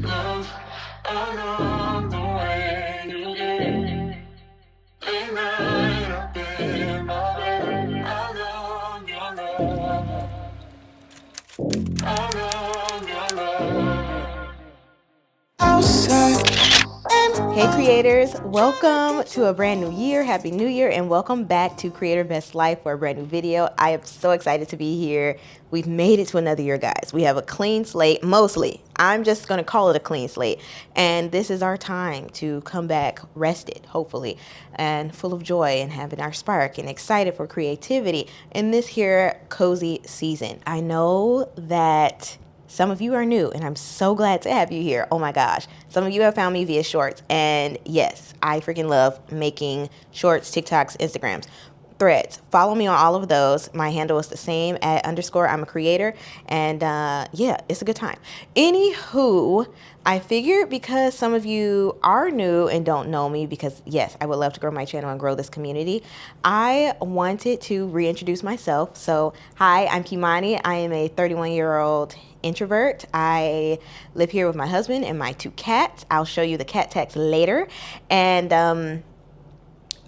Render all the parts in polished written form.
love. I love the way you get. Late night up in my bed. I love your love. I love your love. Outside. Hey creators, welcome to a brand new year. Happy New Year and welcome back to Creator Best Life for a brand new video. I am so excited to be here. We've made it to another year, guys. We have a clean slate, mostly. I'm just going to call it a clean slate. And this is our time to come back rested, hopefully, and full of joy and having our spark and excited for creativity in this here cozy season. I know that some of you are new, and I'm so glad to have you here. Oh my gosh. Some of you have found me via shorts. And yes, I freaking love making shorts, TikToks, Instagrams, threads. Follow me on all of those. My handle is the same at _ I'm a creator. And yeah, it's a good time. Anywho, I figured because some of you are new and don't know me, because yes, I would love to grow my channel and grow this community, I wanted to reintroduce myself. So hi, I'm Kimani. I am a 31-year-old introvert. I live here with my husband and my 2 cats. I'll show you the cat tags later. And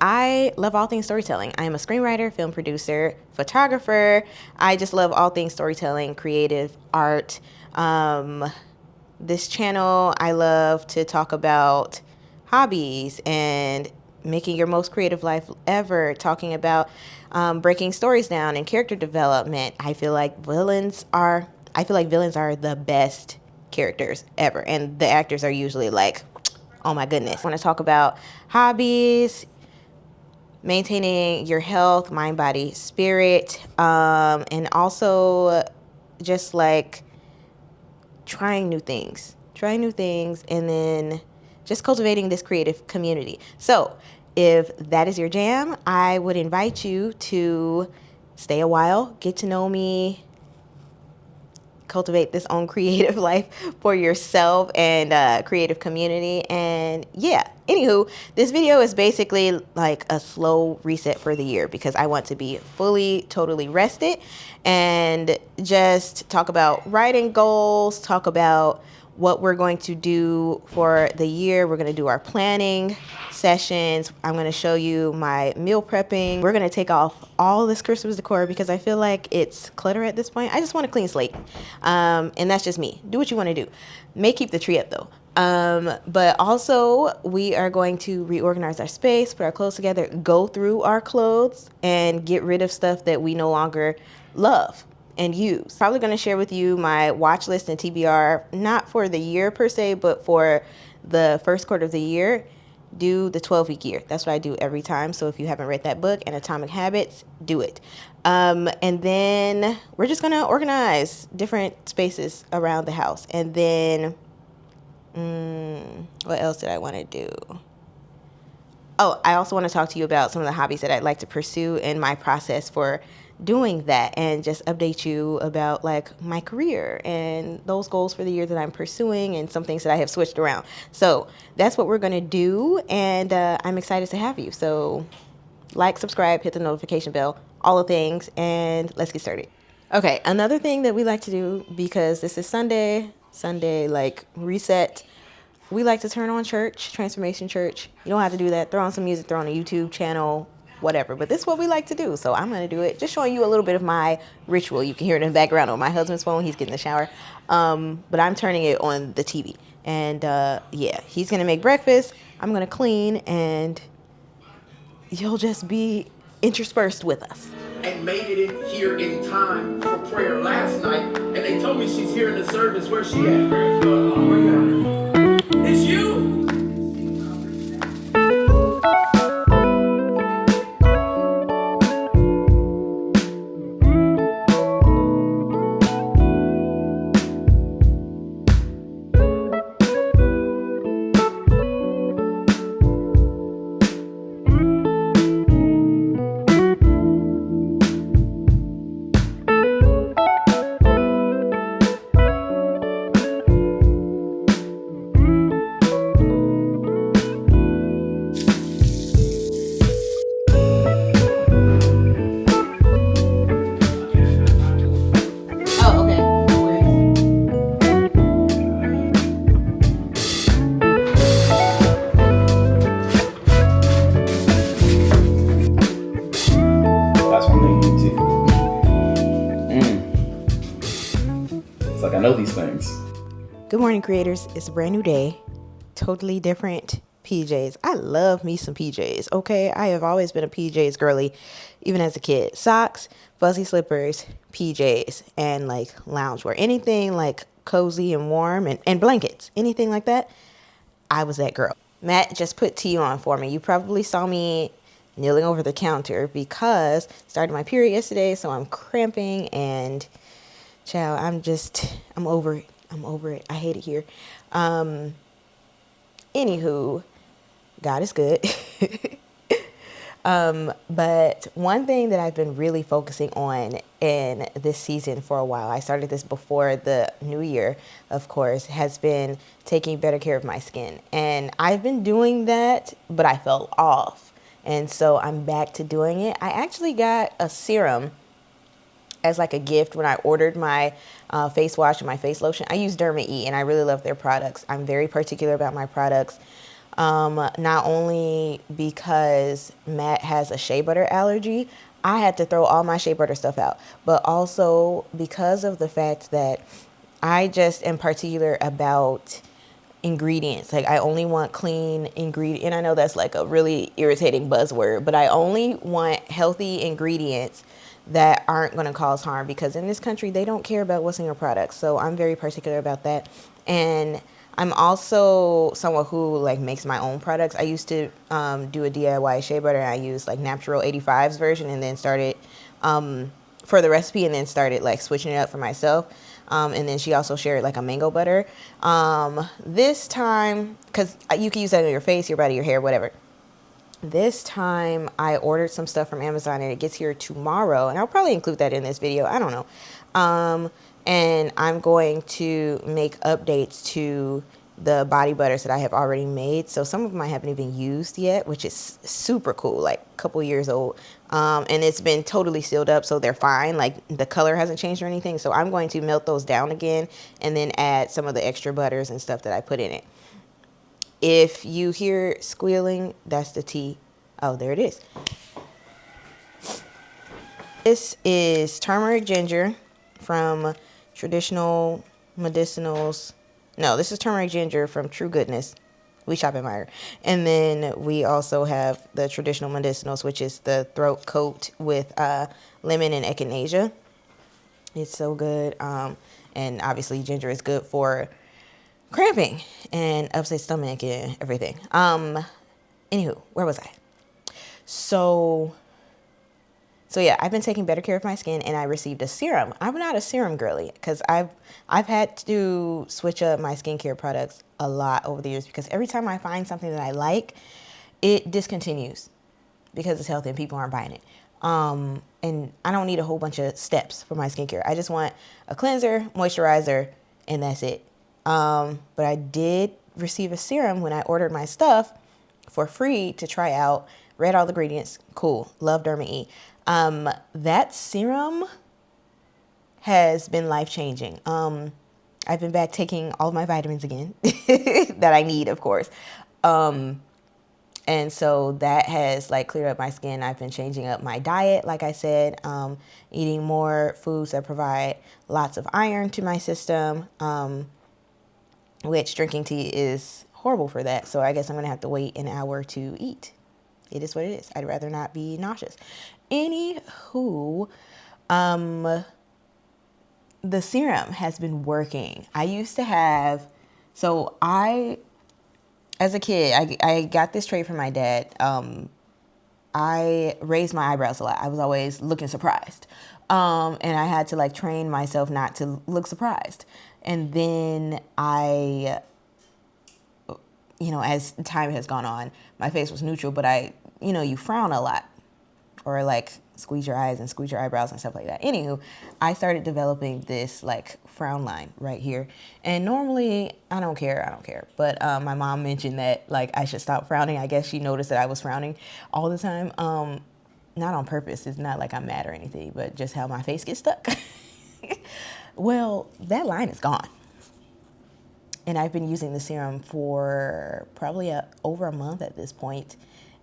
I love all things storytelling. I am a screenwriter, film producer, photographer. I just love all things storytelling, creative art. This channel, I love to talk about hobbies and making your most creative life ever, talking about breaking stories down and character development. I feel like villains are the best characters ever. And the actors are usually like, oh my goodness. I want to talk about hobbies, maintaining your health, mind, body, spirit, and also just like trying new things, and then just cultivating this creative community. So if that is your jam, I would invite you to stay a while, get to know me, cultivate this own creative life for yourself and creative community. And yeah, anywho, this video is basically like a slow reset for the year because I want to be fully, totally rested and just talk about writing goals, talk about what we're going to do for the year. We're going to do our planning sessions. I'm going to show you my meal prepping. We're going to take off all this Christmas decor because I feel like it's clutter at this point. I just want a clean slate. And that's just me. Do what you want to do. May keep the tree up though. But also we are going to reorganize our space, put our clothes together, go through our clothes and get rid of stuff that we no longer love and use. Probably going to share with you my watch list and TBR, not for the year per se, but for the first quarter of the year. Do the 12-week year. That's what I do every time. So if you haven't read that book, and Atomic Habits, do it. And then we're just going to organize different spaces around the house. And then what else did I want to do? Oh, I also want to talk to you about some of the hobbies that I'd like to pursue in my process for doing that, and just update you about like my career and those goals for the year that I'm pursuing and some things that I have switched around. So that's what we're going to do. And I'm excited to have you. So like, subscribe, hit the notification bell, all the things, and let's get started. Okay. Another thing that we like to do, because this is Sunday like reset, we like to turn on church, Transformation Church. You don't have to do that. Throw on some music, throw on a YouTube channel, whatever. But this is what we like to do. So I'm going to do it. Just showing you a little bit of my ritual. You can hear it in the background on my husband's phone. He's getting the shower. But I'm turning it on the TV. And yeah, he's going to make breakfast. I'm going to clean. And you'll just be interspersed with us. And made it in here in time for prayer last night. And they told me she's here in the service. Where's she at? It's you. Good morning, creators. It's a brand new day. Totally different PJs. I love me some PJs, okay? I have always been a PJs girly, even as a kid. Socks, fuzzy slippers, PJs, and like loungewear. Anything like cozy and warm and blankets. Anything like that. I was that girl. Matt just put tea on for me. You probably saw me kneeling over the counter because I started my period yesterday, so I'm cramping and child, I'm over it. I'm over it. I hate it here. Anywho, God is good. But one thing that I've been really focusing on in this season for a while, I started this before the new year, of course, has been taking better care of my skin. And I've been doing that, but I fell off. And so I'm back to doing it. I actually got a serum as like a gift when I ordered my face wash and my face lotion. I use Derma E and I really love their products. I'm very particular about my products. Not only because Matt has a shea butter allergy, I had to throw all my shea butter stuff out, but also because of the fact that I just am particular about ingredients. Like I only want clean ingredient, and I know that's like a really irritating buzzword, but I only want healthy ingredients that aren't going to cause harm, because in this country they don't care about what's in your products. So I'm very particular about that. And I'm also someone who like makes my own products. I used to do a DIY shea butter, and I used like Natural 85's version, and then started for the recipe, and then started like switching it up for myself. And then she also shared like a mango butter. This time, because you can use that on your face, your body, your hair, whatever. This time I ordered some stuff from Amazon and it gets here tomorrow, and I'll probably include that in this video. I don't know. And I'm going to make updates to the body butters that I have already made. So some of them I haven't even used yet, which is super cool, like a couple years old. And it's been totally sealed up, so they're fine. Like the color hasn't changed or anything. So I'm going to melt those down again and then add some of the extra butters and stuff that I put in it. If you hear squealing, that's the tea. Oh, there it is. This is turmeric ginger from Traditional Medicinals. No, this is turmeric ginger from True Goodness. We shop at Meyer. And then we also have the Traditional Medicinals, which is the throat coat with lemon and echinacea. It's so good. And obviously ginger is good for cramping and upset stomach and everything. Anywho, where was I? So yeah, I've been taking better care of my skin, and I received a serum. I'm not a serum girly because I've had to switch up my skincare products a lot over the years, because every time I find something that I like, it discontinues because it's healthy and people aren't buying it. And I don't need a whole bunch of steps for my skincare. I just want a cleanser, moisturizer, and that's it. But I did receive a serum when I ordered my stuff for free to try out. Read all the ingredients. Cool. Love Derma E. That serum has been life-changing. I've been back taking all of my vitamins again that I need, of course. And so that has like cleared up my skin. I've been changing up my diet, like I said, eating more foods that provide lots of iron to my system, which drinking tea is horrible for that. So I guess I'm going to have to wait an hour to eat. It is what it is. I'd rather not be nauseous. Anywho, the serum has been working. I used to have, as a kid, I got this trait from my dad. I raised my eyebrows a lot. I was always looking surprised. And I had to like train myself not to look surprised. And then as time has gone on, my face was neutral, but you frown a lot, or like squeeze your eyes and squeeze your eyebrows and stuff like that. Anywho, I started developing this like frown line right here. And normally I don't care. But my mom mentioned that like I should stop frowning. I guess she noticed that I was frowning all the time. Not on purpose. It's not like I'm mad or anything, but just how my face gets stuck. Well, that line is gone. And I've been using the serum for probably over a month at this point.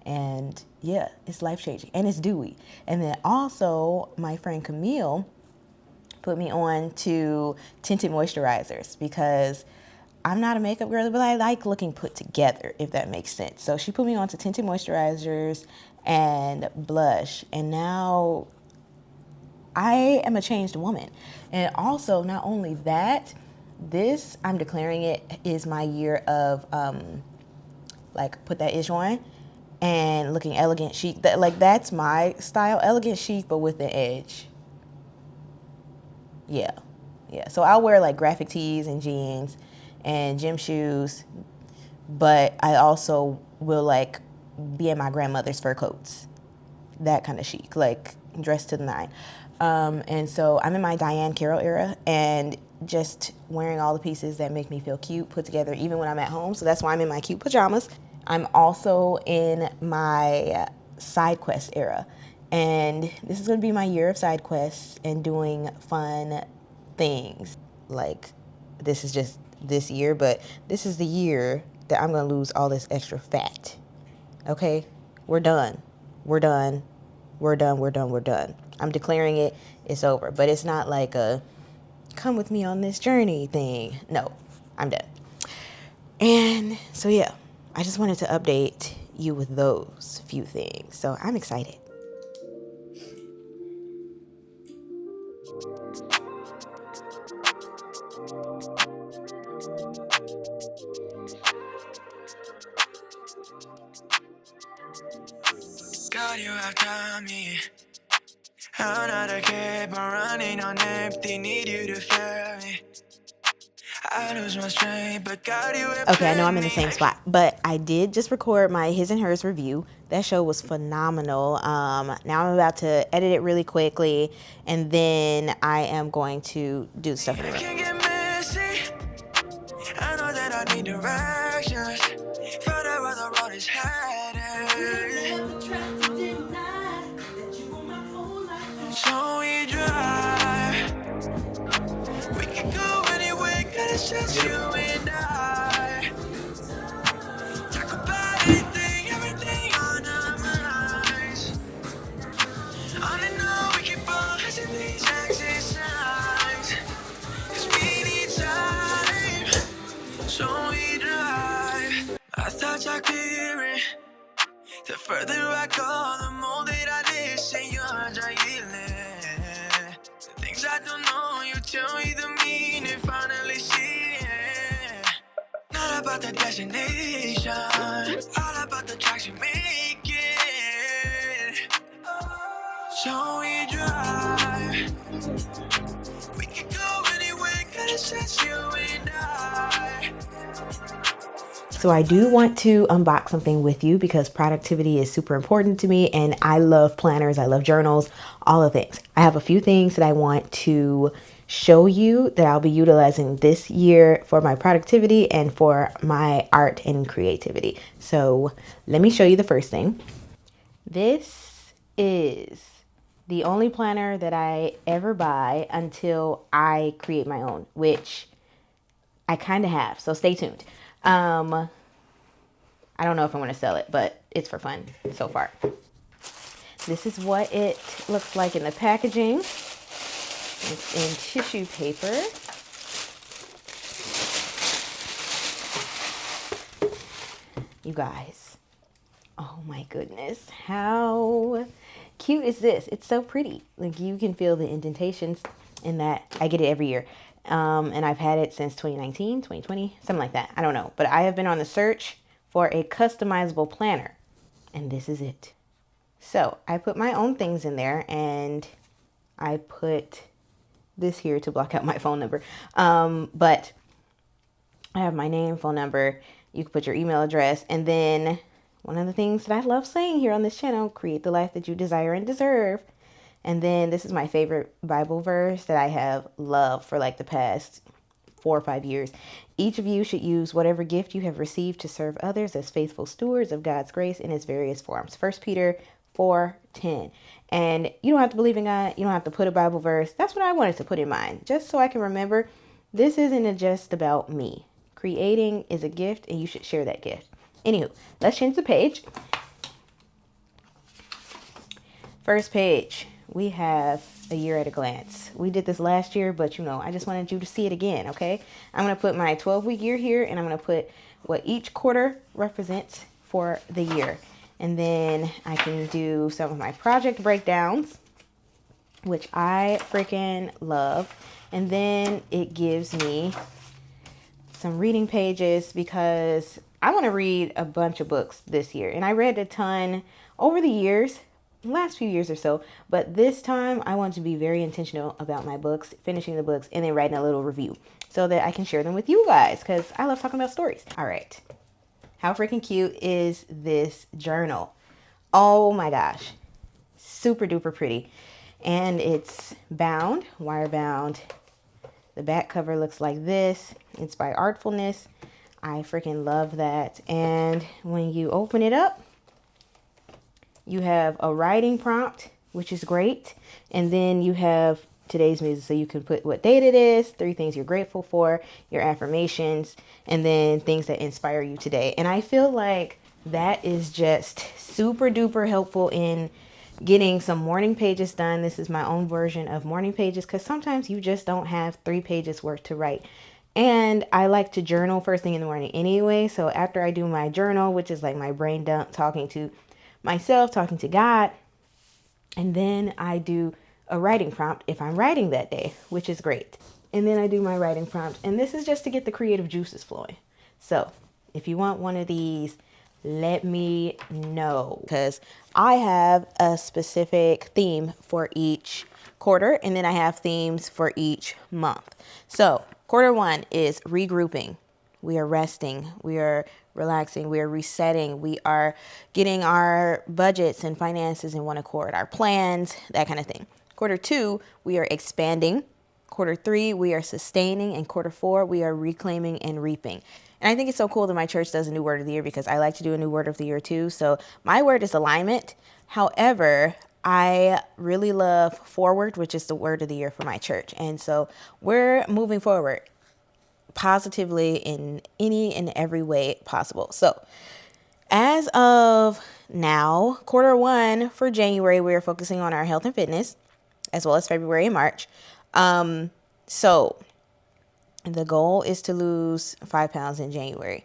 And yeah, it's life-changing. And it's dewy. And then also, my friend Camille put me on to tinted moisturizers, because I'm not a makeup girl, but I like looking put together, if that makes sense. So she put me on to tinted moisturizers and blush. And now I am a changed woman. And also, not only that, this, I'm declaring it, is my year of like put that ish on and looking elegant chic. That's my style, elegant chic, but with the edge. Yeah. Yeah. So I'll wear like graphic tees and jeans and gym shoes, but I also will like be in my grandmother's fur coats. That kind of chic, like dressed to the nine. And so I'm in my Diane Carroll era and just wearing all the pieces that make me feel cute, put together, even when I'm at home. So that's why I'm in my cute pajamas. I'm also in my side quest era. And this is going to be my year of side quests and doing fun things. Like, this is just this year, but this is the year that I'm going to lose all this extra fat. Okay? We're done. We're done. We're done. We're done. We're done. I'm declaring it. It's over. But it's not like a come with me on this journey thing. No, I'm done. And so, yeah, I just wanted to update you with those few things. So I'm excited. God, you have done me. Another keep on running on empty. Need you to fill me. I lose my strength, but God, you have Okay, I know I'm in the me. same spot, but I did just record my His and Hers review. That show was phenomenal. Now I'm about to edit it really quickly, and then I am going to do stuff in the room. Can get messy. I know that I need directions. Find out where the road is headed. So we drive. We can go anywhere, cause it's just you and I. Talk about anything, everything on our minds. On and on, we keep on hitting these exercise. Cause we need time. So we drive. I thought I clearing. The further I go, the more that I listen. You're driving. The things I don't know, you tell me the meaning. Finally see it. Not about the destination, all about the tracks you make it. So we drive. We can go anywhere, cause it's just you and I. So I do want to unbox something with you because productivity is super important to me, and I love planners, I love journals, all the things. I have a few things that I want to show you that I'll be utilizing this year for my productivity and for my art and creativity. So let me show you the first thing. This is the only planner that I ever buy until I create my own, which I kind of have, so stay tuned. I don't know if I'm going to sell it, but it's for fun so far. This is what it looks like in the packaging. It's in tissue paper. You guys, oh my goodness, how cute is this? It's so pretty. Like, you can feel the indentations in that. I get it every year. And I've had it since 2019, 2020, something like that. I don't know. But I have been on the search for a customizable planner, and this is it. So I put my own things in there, and I put this here to block out my phone number. But I have my name, phone number. You can put your email address, and then one of the things that I love saying here on this channel, create the life that you desire and deserve. And then this is my favorite Bible verse that I have loved for like the past 4 or 5 years. Each of you should use whatever gift you have received to serve others as faithful stewards of God's grace in its various forms. 1 Peter 4:10. And you don't have to believe in God. You don't have to put a Bible verse. That's what I wanted to put in mine, just so I can remember this isn't just about me. Creating is a gift, and you should share that gift. Anywho, let's change the page. First page. we have a year at a glance. We did this last year, but I just wanted you to see it again, okay? I'm going to put my 12-week year here, and I'm going to put what each quarter represents for the year. And then I can do some of my project breakdowns, which I freaking love. And then it gives me some reading pages because I want to read a bunch of books this year. And I read a ton over the years, last few years or so, but this time I want to be very intentional about my books, finishing the books, and then writing a little review so that I can share them with you guys because I love talking about stories. All right. How freaking cute is this journal? Oh my gosh. Super duper pretty. And it's bound, wire bound. The back cover looks like this. It's by Artfulness. I freaking love that. And when you open it up, you have a writing prompt, which is great. And then you have today's music. So you can put what date it is, 3 things you're grateful for, your affirmations, and then things that inspire you today. And I feel like that is just super duper helpful in getting some morning pages done. This is my own version of morning pages because sometimes you just don't have 3 pages worth to write. And I like to journal first thing in the morning anyway. So after I do my journal, which is like my brain dump, talking to myself, talking to God, and then I do a writing prompt if I'm writing that day, which is great. And then I do my writing prompt. And this is just to get the creative juices flowing. So if you want one of these, let me know because I have a specific theme for each quarter, and then I have themes for each month. So quarter 1 is regrouping. We are resting. We are relaxing. We are resetting. We are getting our budgets and finances in one accord, our plans, that kind of thing. Quarter 2, we are expanding. Quarter 3, we are sustaining. And quarter 4, we are reclaiming and reaping. And I think it's so cool that my church does a new word of the year because I like to do a new word of the year too. So my word is alignment. However, I really love forward, which is the word of the year for my church. And so we're moving forward positively in any and every way possible. So as of now, quarter 1 for January, we are focusing on our health and fitness, as well as February and March. So the goal is to lose 5 pounds in January.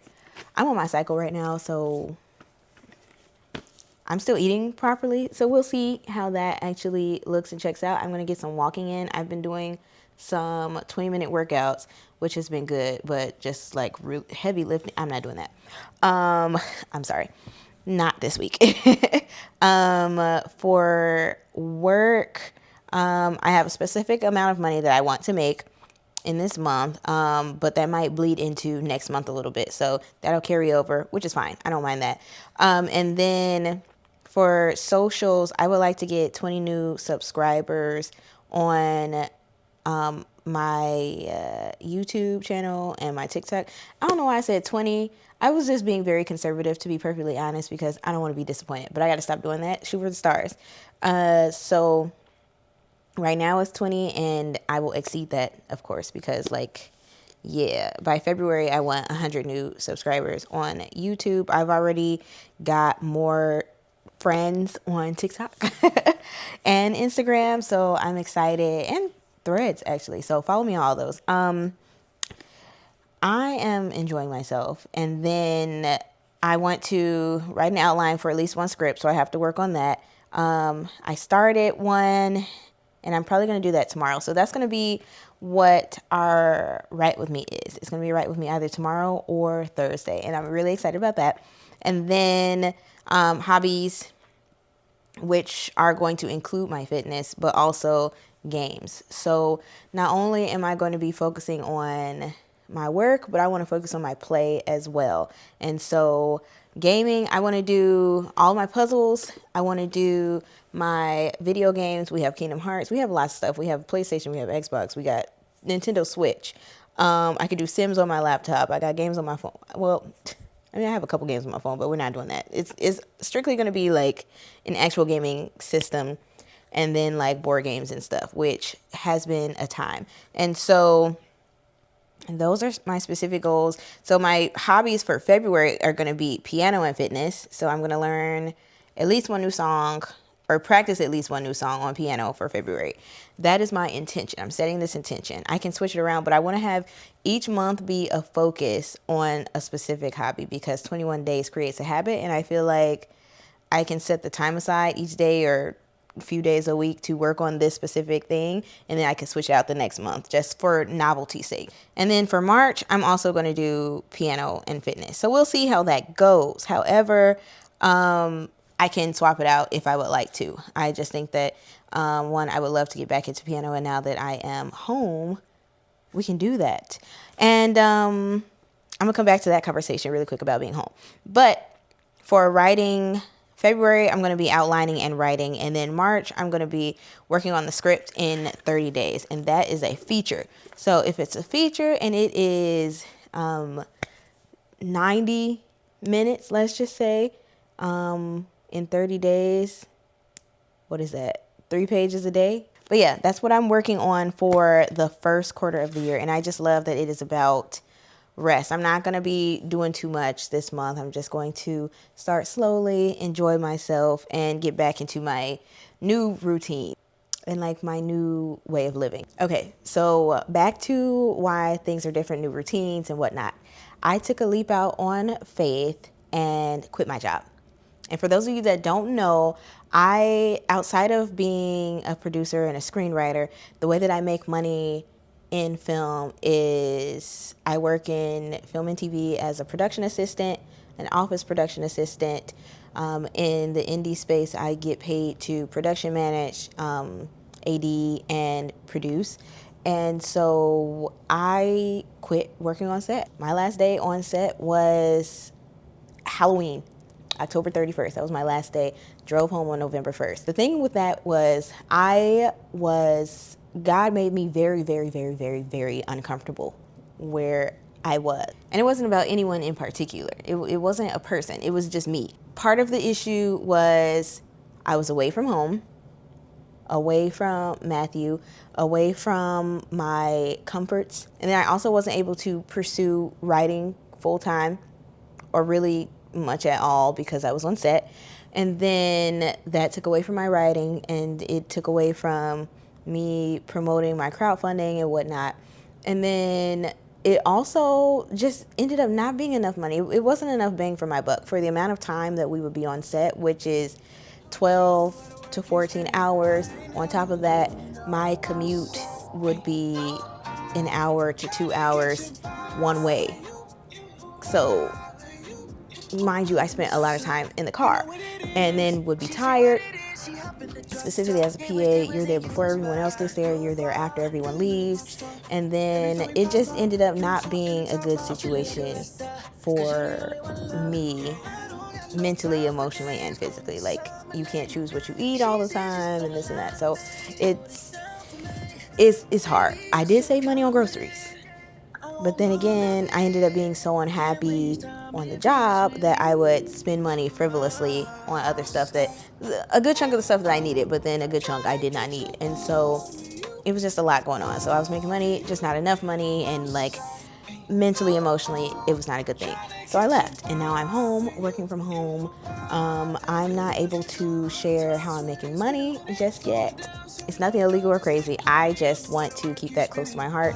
I'm on my cycle right now, so I'm still eating properly. So we'll see how that actually looks and checks out. I'm going to get some walking in. I've been doing some 20-minute workouts, which has been good, but just like heavy lifting. I'm not doing that. I'm sorry. Not this week. For work, I have a specific amount of money that I want to make in this month, but that might bleed into next month a little bit. So that'll carry over, which is fine. I don't mind that. And then for socials, I would like to get 20 new subscribers on my YouTube channel and my TikTok. I don't know why I said 20. I was just being very conservative, to be perfectly honest, because I don't want to be disappointed. But I got to stop doing that. Shoot for the stars. So right now it's 20, and I will exceed that, of course, because by February, I want 100 new subscribers on YouTube. I've already got more friends on TikTok and Instagram, so I'm excited, and Threads, actually. So follow me on all those. I am enjoying myself, and then I want to write an outline for at least one script, so I have to work on that. I started one, and I'm probably going to do that tomorrow. So that's going to be what our Write With Me is. It's going to be Write With Me either tomorrow or Thursday, and I'm really excited about that. And then hobbies, which are going to include my fitness, but also games. So not only am I going to be focusing on my work, but I want to focus on my play as well. And so gaming, I want to do all my puzzles. I want to do my video games. We have Kingdom Hearts. We have lots of stuff. We have PlayStation. We have Xbox. We got Nintendo Switch. I can do Sims on my laptop. I got games on my phone. Well, I mean, I have a couple games on my phone, but we're not doing that. It's strictly going to be like an actual gaming system, and then like board games and stuff, which has been a time. And so those are my specific goals. So my hobbies for February are going to be piano and fitness. So I'm going to learn at least one new song or practice at least one new song on piano for February. That is my intention. I'm setting this intention. I can switch it around, but I want to have each month be a focus on a specific hobby, because 21 days creates a habit. And I feel like I can set the time aside each day or a few days a week to work on this specific thing, and then I can switch out the next month just for novelty's sake. And then for March, I'm also going to do piano and fitness. So we'll see how that goes. However, I can swap it out if I would like to. I just think that, one, I would love to get back into piano, and now that I am home, we can do that. And I'm going to come back to that conversation really quick about being home. But for writing, February, I'm going to be outlining and writing. And then March, I'm going to be working on the script in 30 days. And that is a feature. So if it's a feature and it is 90 minutes, let's just say, in 30 days, what is that? 3 pages a day? But yeah, that's what I'm working on for the first quarter of the year. And I just love that it is about rest. I'm not going to be doing too much this month. I'm just going to start slowly, enjoy myself, and get back into my new routine and like my new way of living. Okay, so back to why things are different, new routines and whatnot. I took a leap out on faith and quit my job. And for those of you that don't know, outside of being a producer and a screenwriter, the way that I make money in film is I work in film and TV as a production assistant, an office production assistant. In the indie space, I get paid to production manage, AD, and produce. And so I quit working on set. My last day on set was Halloween, October 31st. That was my last day. Drove home on November 1st. The thing with that was God made me very, very, very, very, very uncomfortable where I was. And it wasn't about anyone in particular. It wasn't a person. It was just me. Part of the issue was I was away from home, away from Matthew, away from my comforts. And then I also wasn't able to pursue writing full time or really much at all because I was on set. And then that took away from my writing, and it took away from me promoting my crowdfunding and whatnot. And then it also just ended up not being enough money. It wasn't enough bang for my buck for the amount of time that we would be on set, which is 12 to 14 hours. On top of that, my commute would be an hour to 2 hours one way. So mind you, I spent a lot of time in the car and then would be tired. Specifically as a PA, you're there before everyone else gets there, you're there after everyone leaves, and then it just ended up not being a good situation for me mentally, emotionally, and physically. Like, you can't choose what you eat all the time and this and that, so it's hard. I did save money on groceries, but then again, I ended up being so unhappy on the job that I would spend money frivolously on other stuff, that a good chunk of the stuff that I needed, but then a good chunk I did not need. And so it was just a lot going on. So I was making money, just not enough money, and like mentally, emotionally, it was not a good thing. So I left, and now I'm home, working from home. I'm not able to share how I'm making money just yet. It's nothing illegal or crazy. I just want to keep that close to my heart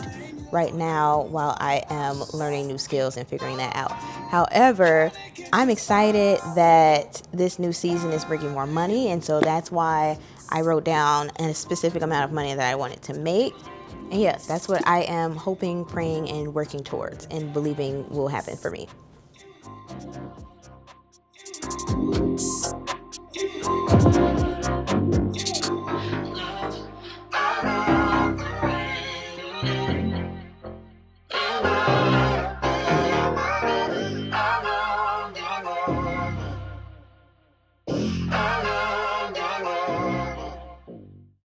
right now while I am learning new skills and figuring that out. However, I'm excited that this new season is bringing more money, and so that's why I wrote down a specific amount of money that I wanted to make. And yes, that's what I am hoping, praying, and working towards and believing will happen for me.